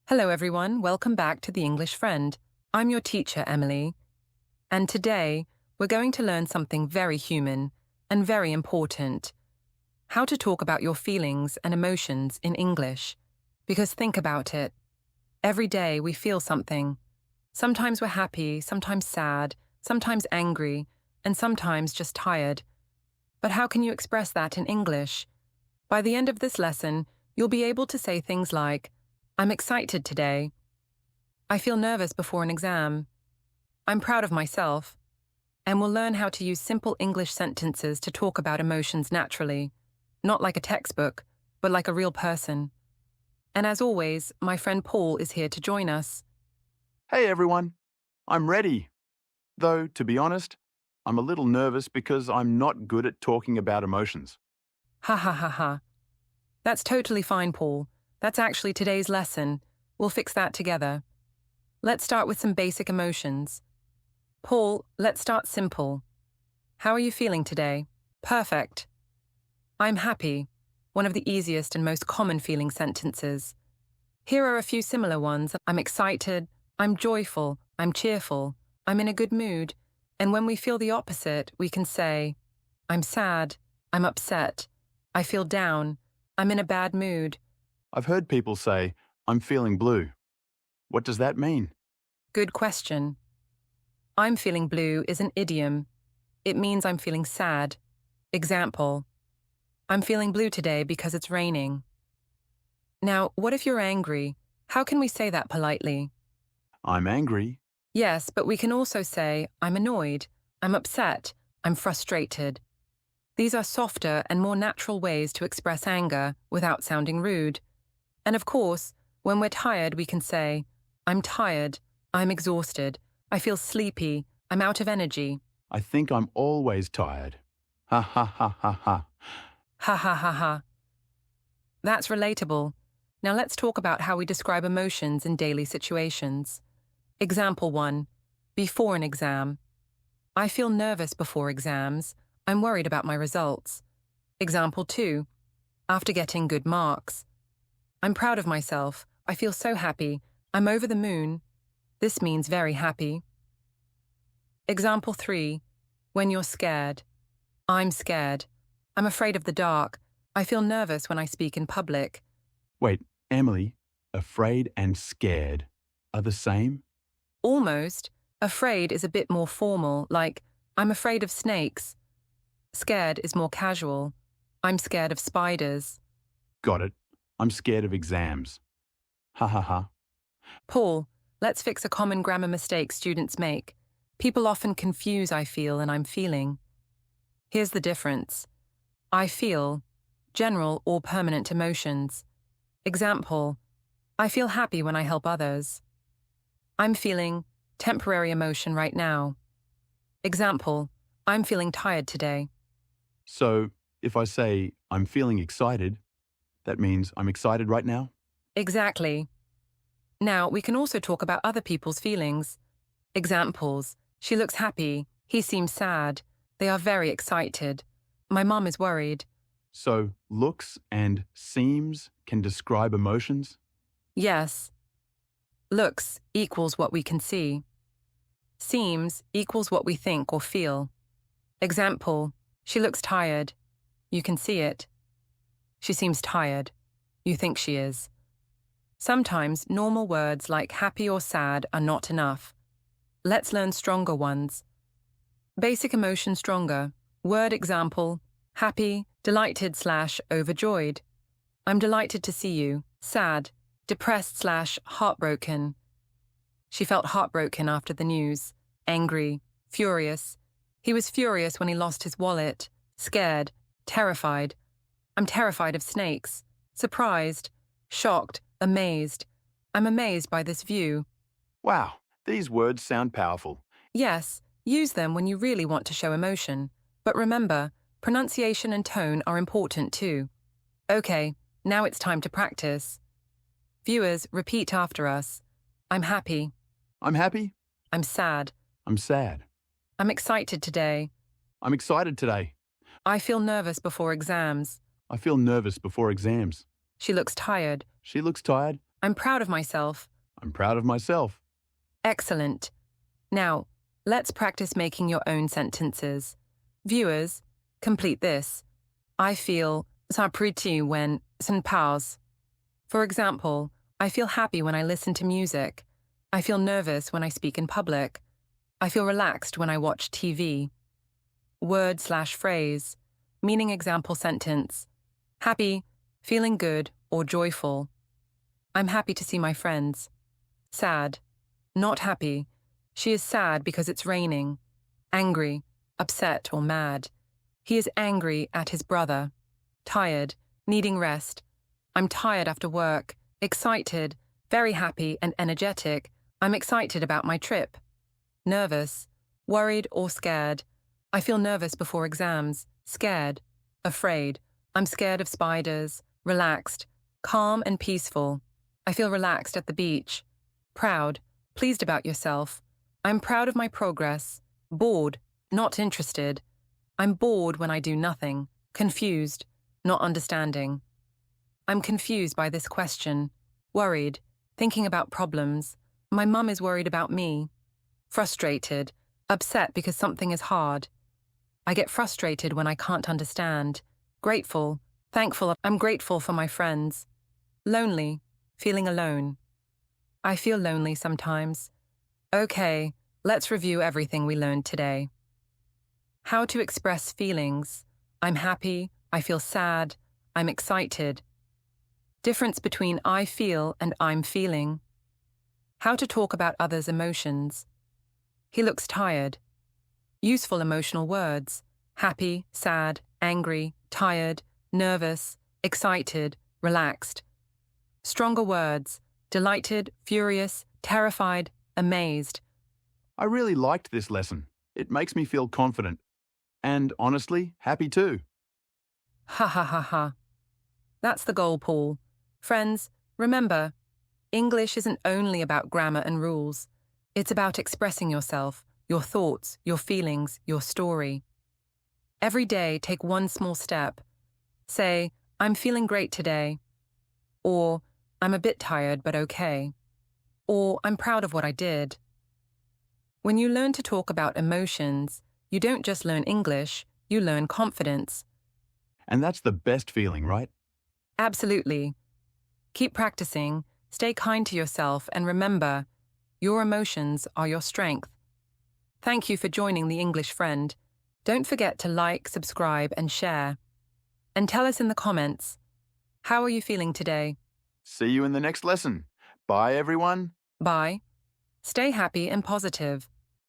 Hello everyone, welcome back to The English Friend. I'm your teacher, Emily, and today we're going to learn something very human and very important: how to talk about your feelings and emotions in English. Because think about it, every day we feel something. Sometimes we're happy, sometimes sad, sometimes angry, and sometimes just tired. But how can you express that in English? By the end of this lesson, you'll be able to say things like, I'm excited today. I feel nervous before an exam. I'm proud of myself. And we'll learn how to use simple English sentences to talk about emotions naturally, not like a textbook, but like a real person. And as always, my friend Paul is here to join us. Hey everyone, I'm ready. Though, to be honest, I'm a little nervous because I'm not good at talking about emotions. Ha ha ha ha. That's totally fine, Paul. That's actually today's lesson. We'll fix that together. Let's start with some basic emotions. Paul, let's start simple. How are you feeling today? Perfect. I'm happy. One of the easiest and most common feeling sentences. Here are a few similar ones. I'm excited. I'm joyful. I'm cheerful. I'm in a good mood. And when we feel the opposite, we can say, I'm sad. I'm upset. I feel down. I'm in a bad mood. I've heard people say, I'm feeling blue. What does that mean? Good question. I'm feeling blue is an idiom. It means I'm feeling sad. Example, I'm feeling blue today because it's raining. Now, what if you're angry? How can we say that politely? I'm angry. Yes, but we can also say, I'm annoyed, I'm upset, I'm frustrated. These are softer and more natural ways to express anger without sounding rude. And of course, when we're tired, we can say, I'm tired, I'm exhausted, I feel sleepy, I'm out of energy. I think I'm always tired. Ha ha ha ha ha. Ha ha ha ha. That's relatable. Now let's talk about how we describe emotions in daily situations. Example 1. Before an exam. I feel nervous before exams. I'm worried about my results. Example 2. After getting good marks. I'm proud of myself. I feel so happy. I'm over the moon. This means very happy. Example 3. When you're scared. I'm scared. I'm afraid of the dark. I feel nervous when I speak in public. Wait, Emily, afraid and scared are the same? Almost. Afraid is a bit more formal, like, I'm afraid of snakes. Scared is more casual. I'm scared of spiders. Got it. I'm scared of exams. Ha ha ha. Paul, let's fix a common grammar mistake students make. People often confuse I feel and I'm feeling. Here's the difference. I feel, general or permanent emotions. Example, I feel happy when I help others. I'm feeling temporary emotion right now. Example, I'm feeling tired today. So, if I say I'm feeling excited, that means I'm excited right now? Exactly. Now, we can also talk about other people's feelings. Examples, she looks happy, he seems sad, they are very excited. My mom is worried. So, looks and seems can describe emotions? Yes. Looks equals what we can see. Seems equals what we think or feel. Example, she looks tired. You can see it. She seems tired. You think she is. Sometimes normal words like happy or sad are not enough. Let's learn stronger ones. Basic emotion stronger. Word example, happy, delighted / overjoyed. I'm delighted to see you. Sad, depressed / heartbroken. She felt heartbroken after the news. Angry, furious. He was furious when he lost his wallet. Scared, terrified. I'm terrified of snakes. Surprised, shocked, amazed. I'm amazed by this view. Wow, these words sound powerful. Yes, use them when you really want to show emotion. But remember, pronunciation and tone are important too. Okay, now it's time to practice. Viewers, repeat after us. I'm happy. I'm happy. I'm sad. I'm sad. I'm excited today. I'm excited today. I feel nervous before exams. I feel nervous before exams. She looks tired. She looks tired. I'm proud of myself. I'm proud of myself. Excellent. Now, let's practice making your own sentences. Viewers, complete this. I feel s'apprécie when s'en pause. For example, I feel happy when I listen to music. I feel nervous when I speak in public. I feel relaxed when I watch TV. Word/phrase, meaning example sentence. Happy, feeling good or joyful. I'm happy to see my friends. Sad, not happy. She is sad because it's raining. Angry, upset or mad. He is angry at his brother. Tired, needing rest. I'm tired after work. Excited, very happy and energetic. I'm excited about my trip. Nervous, worried or scared. I feel nervous before exams. Scared, afraid. I'm scared of spiders. Relaxed, calm and peaceful. I feel relaxed at the beach. Proud, pleased about yourself. I'm proud of my progress. Bored, not interested. I'm bored when I do nothing. Confused, not understanding. I'm confused by this question. Worried, thinking about problems. My mum is worried about me. Frustrated, upset because something is hard. I get frustrated when I can't understand. Grateful, thankful. I'm grateful for my friends. Lonely, feeling alone. I feel lonely sometimes. Okay, let's review everything we learned today. How to express feelings. I'm happy, I feel sad, I'm excited. Difference between I feel and I'm feeling. How to talk about others' emotions. He looks tired. Useful emotional words. Happy, sad, angry, tired, nervous, excited, relaxed. Stronger words. Delighted, furious, terrified, amazed. I really liked this lesson. It makes me feel confident. And honestly, happy too. Ha ha ha ha. That's the goal, Paul. Friends, remember, English isn't only about grammar and rules. It's about expressing yourself, your thoughts, your feelings, your story. Every day, take one small step. Say, I'm feeling great today. Or, I'm a bit tired but okay. Or, I'm proud of what I did. When you learn to talk about emotions, you don't just learn English, you learn confidence. And that's the best feeling, right? Absolutely. Keep practicing, stay kind to yourself, and remember, your emotions are your strength. Thank you for joining the English Friend. Don't forget to like, subscribe, and share. And tell us in the comments, how are you feeling today? See you in the next lesson. Bye, everyone. Bye. Stay happy and positive.